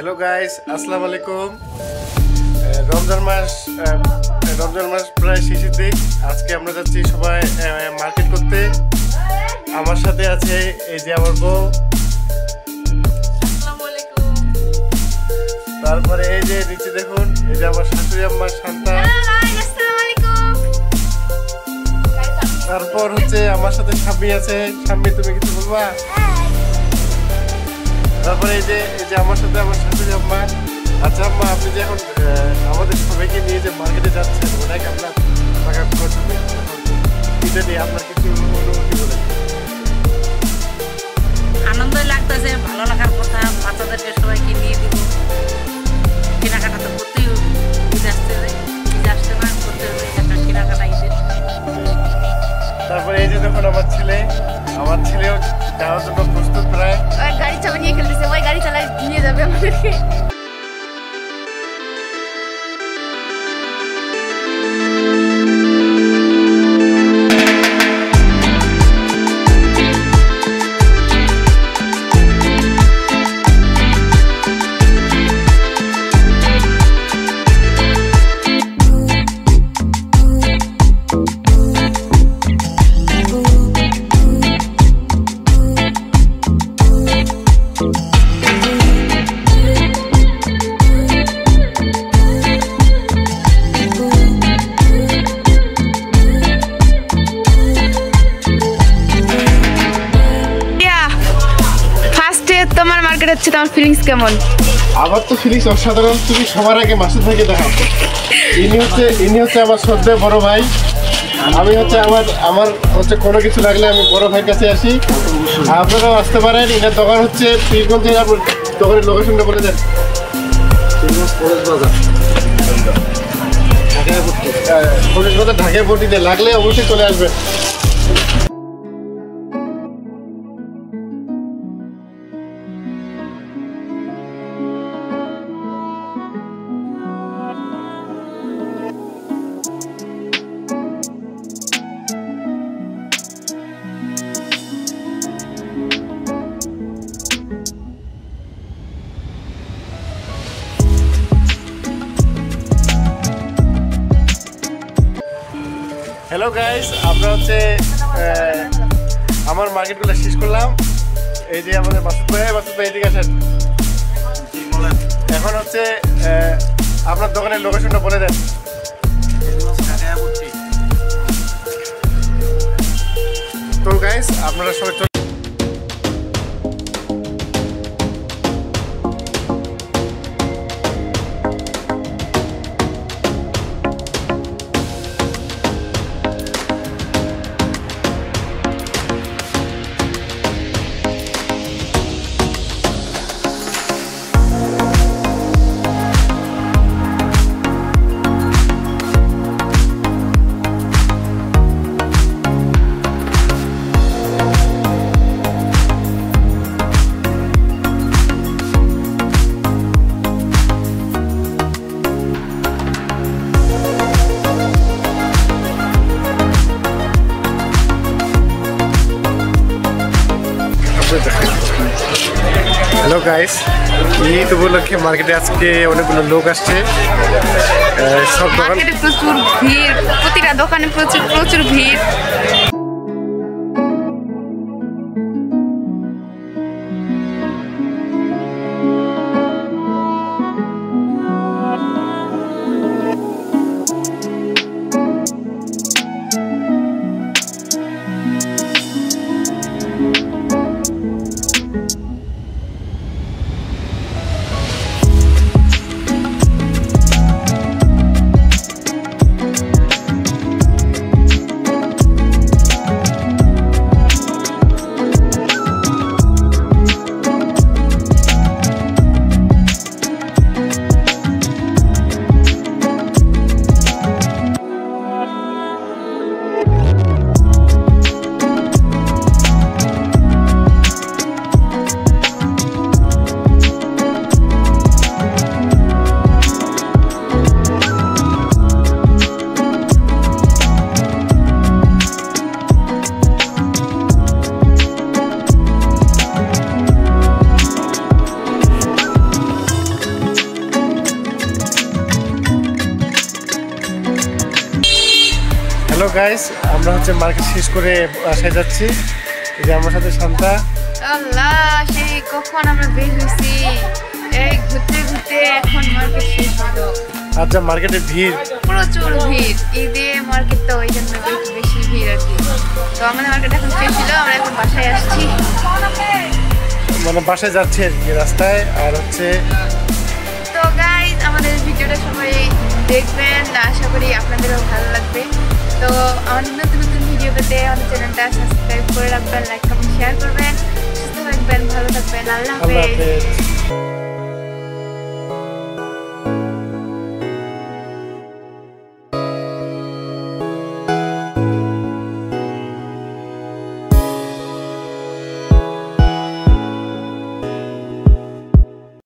Hello guys, আসসালামু আলাইকুম। রমজান মাস প্রায় শেষের দিক। আজকে আমরা যাচ্ছি সবাই মার্কেট করতে। আমার সাথে আছে এই যে আমার বউ, তারপরে এই যে নিচে দেখুন, এই যে আমার শাশুড়ি আম্মা শান্তা, তারপর হচ্ছে আমার সাথে স্বামী আছে। স্বামী, তুমি কিছু বলবা? তারপরে এই যে আমার সাথে আমার শাশুড়ি আম্মা। আচ্ছা আম্মা, আপনি যে এখন আমাদের সবাইকে নিয়ে যে মার্কেটে যাচ্ছেন, ওটাকে আপনার টাকা খরচ হবে, এটা নিয়ে আপনার কিছু অনুভূতি বলে? আনন্দই লাগতেছে, ভালো লাগার কথা। বাচ্চাদেরকে সবাইকে নিয়ে দিব, কেনাকাটা তো করতেই হবে। ঈদ আসতে না করতে হবে একটা কেনাকাটা ঈদের। তারপরে এই যে দেখুন আমার ছেলেও যাওয়ার জন্য প্রস্তুত প্রায়। গাড়ি চাপা নিয়ে খেলতেছে, ওই গাড়ি চালায় নিয়ে যাবে আমাদেরকে। তোমার মার্কেট হচ্ছে, তোমার ফিলিংস কেমন? আমার তো ফিলিংস অসাধারণ। তুমি সবার আগে মাসুদ ভাইকে দেখাও। ইনি হচ্ছে আমার শ্রদ্ধেয় বড় ভাই। আমি হচ্ছে আমার হচ্ছে কোনো কিছু লাগলে আমি বড় ভাইয়ের কাছে আসি। আপনারাও আসতে পারেন। এনার দোকান হচ্ছে পীরগঞ্জের। আপনার দোকানের লোকেশনটা বলে দেন। পরেশ বাজার, ঢাকায় পট্টিতে। লাগলে অবশ্যই চলে আসবেন। হ্যালো গাইস, আমরা হচ্ছে আমার মার্কেটগুলো শেষ করলাম। এই যে আমাদের মাসুদ ভাই এদিকে আসেন। এখন হচ্ছে আপনার দোকানের লোকেশনটা বলে দেন। তো গাইস, আপনারা সবাই হ্যালো গাইস, ঈদ উপলক্ষে মার্কেটে আজকে অনেকগুলো লোক আসছে। সব মার্কেটে প্রচুর ভিড়, প্রতিটা দোকানে প্রচুর ভিড়। হ্যালো গাইস, আমরা হচ্ছে মার্কেট শেষ করে বাসায় যাচ্ছি। এই যে আমার সাথে শান্তা। আল্লাহ, সেই কখন আমরা বের হয়েছি, এই ঘুরতে ঘুরতে এখন মার্কেট শেষ হলো। আচ্ছা, মার্কেটে ভিড়, প্রচুর ভিড়, ঈদে মার্কেট তো ওই জন্য বেশি ভিড় আর কি। তো আমাদের মার্কেট এখন শেষ ছিল, আমরা এখন বাসায় আসছি, মানে বাসায় যাচ্ছি আর কি রাস্তায়। আর হচ্ছে তো গাইজ আমাদের ভিডিওটা সবাই দেখবেন, আশা করি আপনাদেরও ভালো লাগবে। তো আমাদের নতুন নতুন ভিডিও পেতে আমাদের চ্যানেলটা সাবস্ক্রাইব করে রাখবেন, লাইক কমেন্ট শেয়ার করবেন, সুস্থ থাকবেন, ভালো থাকবেন, আল্লাহ আল্লাহ হাফেজ। হাফেজ।